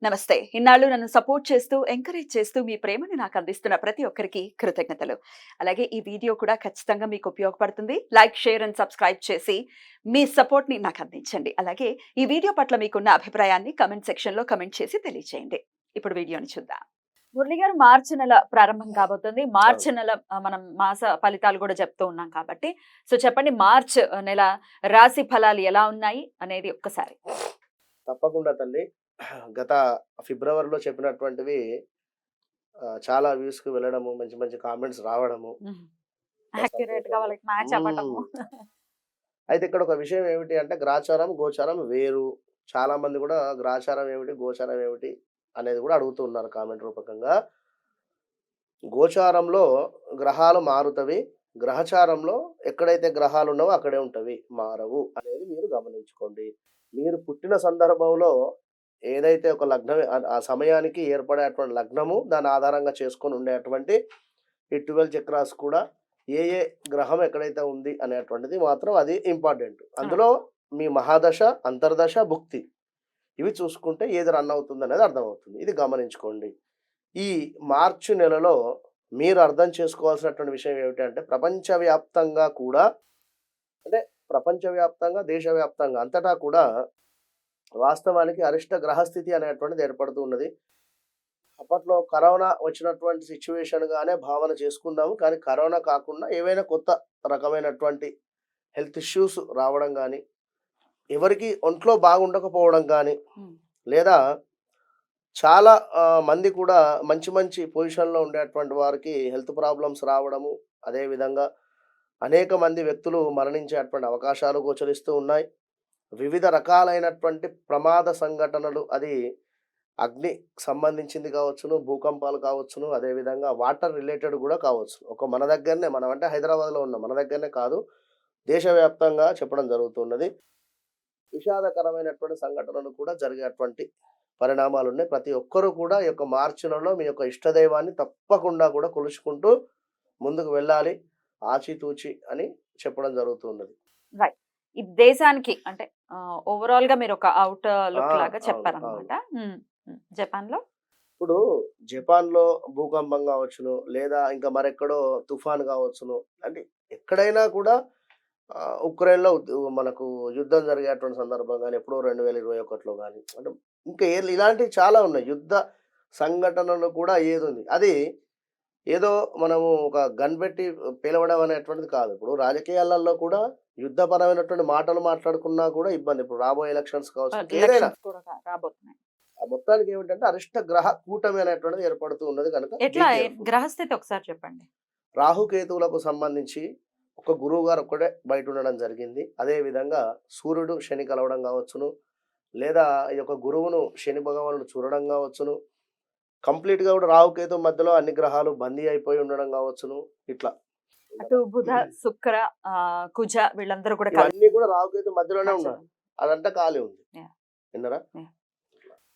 నమస్తే. ఇన్నాళ్ళు నన్ను సపోర్ట్ చేస్తూ, ఎంకరేజ్ చేస్తూ మీ ప్రేమని నాకు అందిస్తున్న ప్రతి ఒక్కరికి కృతజ్ఞతలు. అలాగే ఈ వీడియో కూడా ఖచ్చితంగా మీకు ఉపయోగపడుతుంది. లైక్, షేర్ అండ్ సబ్స్క్రైబ్ చేసి మీ సపోర్ట్‌ని నాకు అందించండి. అలాగే ఈ వీడియో పట్ల మీకున్న అభిప్రాయాన్ని కామెంట్ సెక్షన్‌లో కామెంట్ చేసి తెలియజేయండి. ఇప్పుడు వీడియోని చూద్దాం. మురళి గారు, మార్చి నెల ప్రారంభం కాబోతుంది. మార్చి అవును. నెల మనం మాస ఫలితాలు కూడా చెప్తూ ఉన్నాం కాబట్టి, సో చెప్పండి, మార్చ్ నెల రాశి ఫలాలు ఎలా ఉన్నాయి అనేది ఒక్కసారి. తప్పకుండా తల్లి. గత ఫిబ్రవరిలో చెప్పినటువంటివి చాలా వ్యూస్‌కి వెళ్ళడము, మంచి మంచి కామెంట్స్ రావడము, హ్మ్. బా యాక్యురేట్‌గా సంతోషము. వాళ్ళకి మ్యాచ్ అవ్వటము. హ్మ్. అయితే ఇక్కడ ఒక విషయం ఏమిటి అంటే గ్రాచారం, గోచారం వేరు. చాలామంది గూడా గ్రాచారం ఏమిటి, గోచారం ఏమిటి అనేది గూడా అడుగుతూ ఉన్నారు కామెంట్ రూపకంగా. గోచారంలో గ్రహాలు మారుతవి. గ్రహచారంలో ఎక్కడైతే గ్రహాలున్నావో అక్కడే ఉంటవి. మారవు అనేది మీరు గమనించుకోండి. మీరు పుట్టిన సందర్భంలో ఏదైతే ఒక లగ్నం ఆ సమయానికి ఏర్పడేటువంటి లగ్నము, దాన్ని ఆధారంగా చేసుకొని ఉండేటువంటి ఈ 12 చక్రాస్ కూడా ఏ ఏ గ్రహం ఎక్కడైతే ఉంది అనేటువంటిది మాత్రం అది ఇంపార్టెంట్. ఆ! అందులో మీ మహాదశ, అంతర్దశ, భుక్తి ఇవి చూసుకుంటే ఏది రన్ అవుతుందనేది అర్థమవుతుంది. ఇది గమనించుకోండి. ఈ మార్చి నెలలో మీరు అర్థం చేసుకోవాల్సినటువంటి విషయం ఏమిటంటే ప్రపంచవ్యాప్తంగా కూడా అంటే ప్రపంచవ్యాప్తంగా, దేశవ్యాప్తంగా అంతటా కూడా వాస్తవానికి అరిష్ట గ్రహస్థితి అనేటువంటిది ఏర్పడుతూ ఉన్నది. అప్పట్లో కరోనా వచ్చినటువంటి సిట్యుయేషన్‌గానే భావన చేసుకుందాము. కానీ కరోనా కాకుండా ఏవైనా కొత్త రకమైనటువంటి హెల్త్ ఇష్యూస్ రావడం గానీ, ఎవరికీ ఒంట్లో బాగుండకపోవడం గానీ, హ్మ్. లేదా చాలా మంది కూడా మంచి మంచి పొజిషన్‌లో ఉండేటువంటి వారికి హెల్త్ ప్రాబ్లమ్స్ రావడము, అదే విధంగా అనేక మంది వ్యక్తులు మరణించేటువంటి అవకాశాలు గోచరిస్తూ ఉన్నాయి. వివిధ రకాలైనటువంటి ప్రమాద సంఘటనలు అది అగ్ని సంబంధించింది కావచ్చును, భూకంపాలు కావచ్చును, అదే విధంగా వాటర్ రిలేటెడ్ గూడా కావచ్చు. మన దగ్గరనే మనం అంటే హైదరాబాద్‌లో ఉన్నాం. మన దగ్గరనే కాదు, దేశవ్యాప్తంగా చెప్పడం జరుగుతున్నది. విషాదకరమైనటువంటి సంఘటనలు కూడా జరిగేటువంటి పరిణామాలున్నాయి. ప్రతి ఒక్కరు కూడా ఈ యొక్క మార్చి నెలలో మీ యొక్క ఇష్టదైవాన్ని తప్పకుండా కూడా కొలుచుకుంటూ ముందుకు వెళ్ళాలి. ఆచితూచి అని చెప్పడం జరుగుతున్నది. రైట్. ఈ దేశానికి అంటే ఓవరాల్‌గా మీరొక ఔట్ ఆ! లుక్ లాగా అవును. అవును. చెప్పారనమాట. హ్మ్. హ్మ్. జపాన్‌లో? ఇప్పుడు జపాన్‌లో భూకంపం గావచ్చును, లేదా ఇంకా మరెక్కడో తుఫాన్ గావచ్చును. అంటే ఎక్కడైనా కూడా ఉక్రెయిన్‌లో మనకు యుద్ధం జరిగేటువంటి సందర్భం గాని, ఎప్పుడో 2021లో గాని, అంటే ఇంకా ఇలాంటివి చాలా ఉన్నాయి. యుద్ధ సంఘటనలు కూడా ఏదుంది. అది ఏదో మనము ఒక గన్ పెట్టి పేలవడం అనేటువంటిది కాదు. ఇప్పుడు రాజకీయాలలో కూడా యుద్ధపరమైనటువంటి మాటలు మాట్లాడుకున్నా కూడా ఇబ్బంది. ఇప్పుడు రాబోయే ఎలక్షన్స్ కావచ్చు, ఇంకేదైనా. ఎలక్షన్స్ కూడా రాబోతున్నాయి. ఆ మొత్తానికి ఏమిటంటే అరిష్ట గ్రహ కూటమి అనేటువంటిది ఏర్పడుతూ ఉన్నది కనుక బీ ఎట్లా కేర్‌ఫుల్. గ్రహస్థితి ఒకసారి చెప్పండి? రాహుకేతువులకు సంబంధించి ఒక గురువుగారు ఒక్కడే బయట ఉండడం జరిగింది. అదే విధంగా సూర్యుడు, శని కలవడం కావచ్చును, లేదా ఈ యొక్క గురువును శని భగవానుడు చూడడం కావచ్చును. కంప్లీట్‌గా కూడా రాహుకేతు మధ్యలో అన్ని గ్రహాలు బందీ అయిపోయి ఉండడం కావచ్చును. ఇట్లా. అటు బుధ, శుక్ర, కుజ వీళ్ళందరూ కూడా కలిసి ఇవన్నీ కూడా రాహుకేతు మధ్యలోనే ఉన్నారు. మధ్యలో. అదంతా ఖాళీ ఉంది. యాహ్! విన్నారా? యాహ్!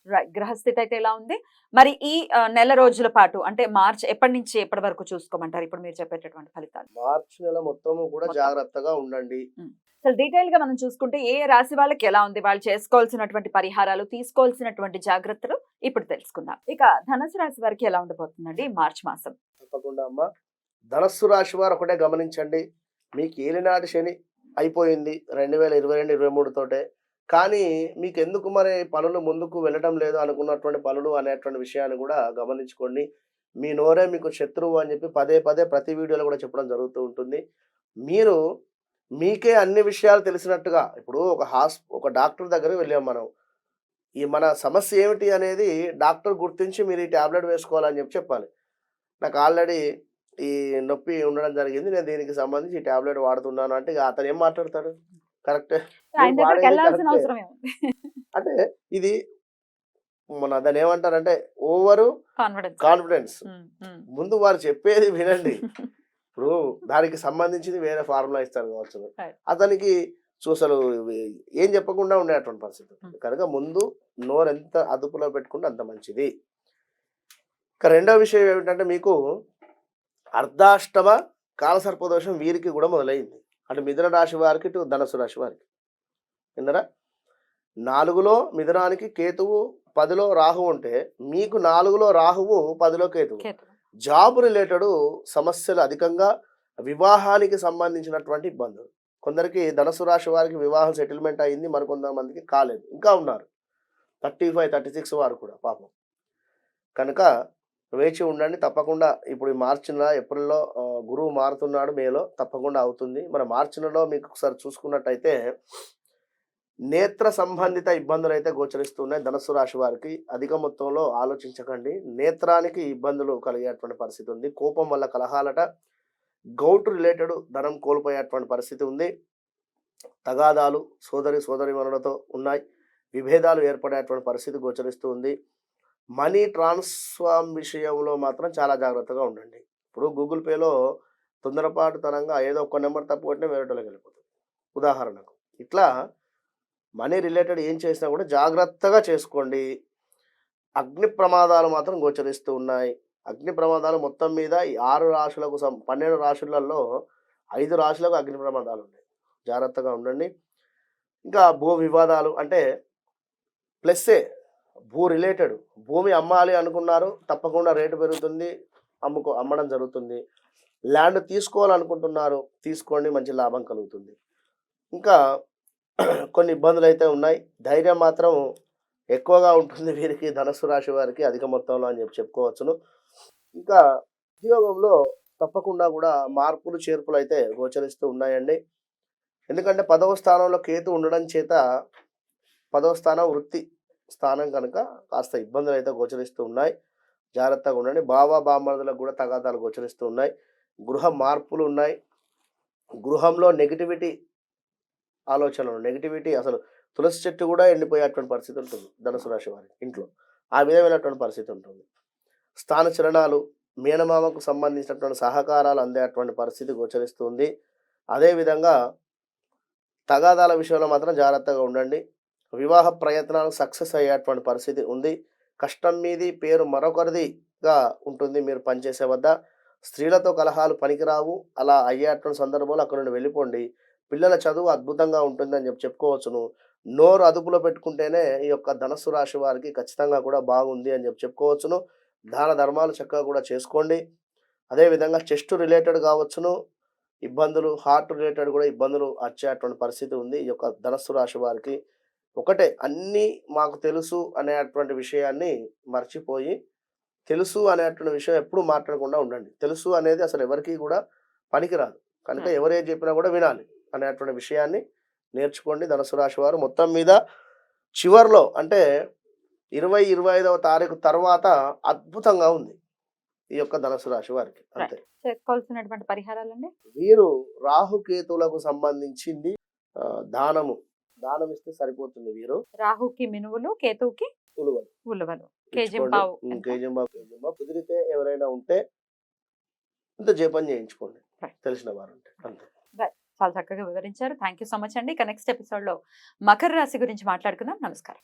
రైట్. గ్రహస్థితి అయితే ఎలా ఉంది? మరి ఈ నెల రోజుల పాటు అంటే మార్చ్ ఎప్పటి నుంచి ఎప్పటి వరకు చూసుకోమంటారు? ఇప్పుడు మీరు చెప్పేటటువంటి ఫలితాలు మార్చి నెల మొత్తము కూడా మొత్తం. జాగ్రత్తగా ఉండండి. హ్మ్. అసలు డీటెయిల్‌గా మనం చూసుకుంటే ఏ రాశి వాళ్ళకి ఎలా ఉంది? వాళ్ళు చేసుకోవాల్సినటువంటి పరిహారాలు, తీసుకోవాల్సినటువంటి జాగ్రత్తలు ఇప్పుడు తెలుసుకుందాం. ఇక ధనుసు రాశి వారికి ఎలా ఉండబోతుందండి ఈ మార్చ్ మాసం? తప్పకుండా అమ్మ. ధనస్సు రాశి వారు ఒకటే గమనించండి. మీకు ఏలినాటి శని అయిపోయింది 2022, 23 తోటే. కానీ మీకెందుకు మరి పనులు ముందుకు వెళ్ళడం లేదు అనుకున్నటువంటి పనులు అనేటువంటి విషయాన్ని గూడా గమనించుకోండి. మీ నోరే మీకు శత్రువు అని జెప్పి పదే పదే ప్రతి వీడియోలో గూడా చెప్పడం జరుగుతూ ఉంటుంది. మీరు మీకే అన్ని విషయాలు తెలిసినట్టుగా ఇప్పుడు ఒక డాక్టర్ దగ్గరికి వెళ్ళాం మనం. ఈ మన సమస్య ఏమిటి అనేది డాక్టర్ గుర్తించి మీరు ఈ టాబ్లెట్ వేసుకోవాలని చెప్పాలి. నాకు ఆల్రెడీ ఈ నొప్పి ఉండడం జరిగింది. నేను దీనికి సంబంధించి ఈ టాబ్లెట్ వాడుతున్నాను అంటే, ఇగ అతనేం మాట్లాడతాడు? కరెక్టే. ఆయన నువ్వు వాడేది దగ్గరికెళ్ళాల్సిన కరెక్టే. అవసరం ఏముంది? అంటే ఇది దాన్నేమంటారంటే ఓవరు కాన్ఫిడెన్స్. కాన్ఫిడెన్స్. హ్మ్. హ్మ్. ముందు వారు చెప్పేది వినండి. ఇప్పుడు దానికి సంబంధించింది వేరే ఫార్ములా ఇస్తారు కావచ్చును. రైట్. అతనికి అసలు ఏం చెప్పకుండా ఉండేటువంటి పరిస్థితి. హ్మ్. కనుక ముందు నోరెంత అదుపులో పెట్టుకుంటే అంత మంచిది. ఇక రెండో విషయం ఏమిటంటే మీకు అర్ధాష్టమ కాలసర్పదోషం వీరికి కూడా మొదలైంది. అటు మిథున రాశి వారికి, ఇటు ధనుసు రాశి వారికి. విన్నారా? 4లో మిథునానికి కేతువు 10లో రాహు ఉంటే మీకు 4లో రాహువు 10లో కేతువు. కేతు. జాబ్ రిలేటెడ్ సమస్యలు అధికంగా, వివాహానికి సంబంధించినటువంటి ఇబ్బందులు. కొందరికి ధనుసు రాశి వారికి వివాహం సెటిల్మెంట్ అయింది, మరికొంతమందికి కాలేదు, ఇంకా ఉన్నారు 35, 36 వారు కూడా పాపం. కనుక వేచి ఉండండి తప్పకుండా. ఇప్పుడు ఈ మార్చి నెల, ఏప్రిల్‌లో గురువు మారుతున్నాడు, మేలో తప్పకుండా అవుతుంది. మన మార్చి నెలలో మీకు ఒకసారి చూసుకున్నట్టయితే నేత్ర సంబంధిత ఇబ్బందులైతే గోచరిస్తున్నాయి ధనుస్సు రాశి వారికి. అధిక మొత్తంలో ఆలోచించకండి. నేత్రానికి ఇబ్బందులు కలిగేటువంటి పరిస్థితి ఉంది. కోపం వల్ల కలహాలట. గౌట్ రిలేటెడ్ ధనం కోల్పోయేటువంటి పరిస్థితి ఉంది. తగాదాలు సోదరీమణులతో ఉన్నాయి. విభేదాలు ఏర్పడేటువంటి పరిస్థితి గోచరిస్తూ ఉంది. మనీ ట్రాన్స్ఫార్మ్ విషయంలో మాత్రం చాలా జాగ్రత్తగా ఉండండి. ఇప్పుడు గూగుల్ పేలో తొందరపాటుతనంగా ఏదో ఒక్క నెంబర్ తప్పు కొట్టినా వేరేటోళ్ళకి వెళ్ళిపోతుంది ఉదాహరణకు. ఇట్లా మనీ రిలేటెడ్ ఏం చేసినా కూడా జాగ్రత్తగా చేసుకోండి. అగ్ని ప్రమాదాలు మాత్రం గోచరిస్తూ ఉన్నాయి. అగ్ని ప్రమాదాలు మొత్తం మీద ఈ 6 రాశులకు 12 రాశులలో 5 రాశులకు అగ్ని ప్రమాదాలు ఉన్నాయి. జాగ్రత్తగా ఉండండి. ఇంకా భూ వివాదాలు అంటే ప్లస్సే. భూ రిలేటెడ్ భూమి అమ్మాలి అనుకున్నారు, తప్పకుండా రేటు పెరుగుతుంది, అమ్మడం జరుగుతుంది. ల్యాండ్ తీసుకోవాలనుకుంటున్నారు, తీసుకోండి, మంచి లాభం కలుగుతుంది. ఇంకా కొన్ని ఇబ్బందులు అయితే ఉన్నాయి. ధైర్యం మాత్రం ఎక్కువగా ఉంటుంది వీరికి, ధనుస్సు రాశి వారికి అధిక మొత్తంలో అని చెప్పుకోవచ్చును. ఇంకా ఉద్యోగంలో తప్పకుండా కూడా మార్పులు చేర్పులు అయితే గోచరిస్తూ ఉన్నాయండి. ఎందుకంటే 10వ స్థానంలో కేతు ఉండడం చేత 10వ స్థానం వృత్తి స్థానం కనుక కాస్త ఇబ్బందులు అయితే గోచరిస్తూ ఉన్నాయి. జాగ్రత్తగా ఉండండి. బామర్దులకు కూడా తగాదాలు గోచరిస్తూ ఉన్నాయి. గృహ మార్పులు ఉన్నాయి. గృహంలో నెగిటివిటీ ఆలోచనలు, నెగిటివిటీ, అసలు తులసి చెట్టు కూడా ఎండిపోయేటువంటి పరిస్థితి ఉంటుంది ధనుసు రాశి వారికి ఇంట్లో. ఆ విధమైనటువంటి పరిస్థితి ఉంటుంది. స్థాన చలనాలు, మేనమామకు సంబంధించినటువంటి సహకారాలు అందేటువంటి పరిస్థితి గోచరిస్తుంది. అదేవిధంగా తగాదాల విషయంలో మాత్రం జాగ్రత్తగా ఉండండి. వివాహ ప్రయత్నాలు సక్సెస్ అయ్యేటువంటి పరిస్థితి ఉంది. కష్టం మీది, పేరు మరొకరిదిగా ఉంటుంది మీరు పనిచేసే వద్ద. స్త్రీలతో కలహాలు పనికిరావు. అలా అయ్యేటువంటి సందర్భంలో అక్కడ నుండి వెళ్ళిపోండి. పిల్లల చదువు అద్భుతంగా ఉంటుందని చెప్పుకోవచ్చును. నోరు అదుపులో పెట్టుకుంటేనే ఈ యొక్క ధనుస్సు రాశి వారికి ఖచ్చితంగా కూడా బాగుంది అని చెప్పుకోవచ్చును. దాన ధర్మాలు చక్కగా కూడా చేసుకోండి. అదేవిధంగా చెస్ట్ రిలేటెడ్ కావచ్చును ఇబ్బందులు, హార్ట్ రిలేటెడ్ కూడా ఇబ్బందులు వచ్చేటువంటి పరిస్థితి ఉంది ఈ యొక్క ధనుస్సు రాశి వారికి. ఒకటే, అన్నీ మాకు తెలుసు అనేటువంటి విషయాన్ని మర్చిపోయి, తెలుసు అనేటువంటి విషయం ఎప్పుడు మాట్లాడకుండా ఉండండి. తెలుసు అనేది అసలు ఎవరికి కూడా పనికిరాదు. కనుక ఎవరేం చెప్పినా కూడా వినాలి అనేటువంటి విషయాన్ని నేర్చుకోండి ధనుసు రాశి వారు. మొత్తం మీద చివర్లో అంటే 25వ తారీఖు తర్వాత అద్భుతంగా ఉంది ఈ యొక్క ధనుసు రాశి వారికి. అంతే. చేసుకోవాల్సినటువంటి పరిహారాలండి, వీరు రాహుకేతువులకు సంబంధించింది దానం ఇస్తే సరిపోతుంది. వీరు రాహుకి మినువులు, కేతువుకి ఉలువలు కేజింబావు కుదిరితే ఎవరైనా ఉంటే ఇంత జపం చేయించుకోండి తెలిసిన వారు ఉంటే. అంతే. చాలా చక్కగా వివరించారు. థ్యాంక్ యూ సో మచ్ అండి. ఇక నెక్స్ట్ ఎపిసోడ్ లో మకర రాశి గురించి మాట్లాడుకుందాం. నమస్కారం.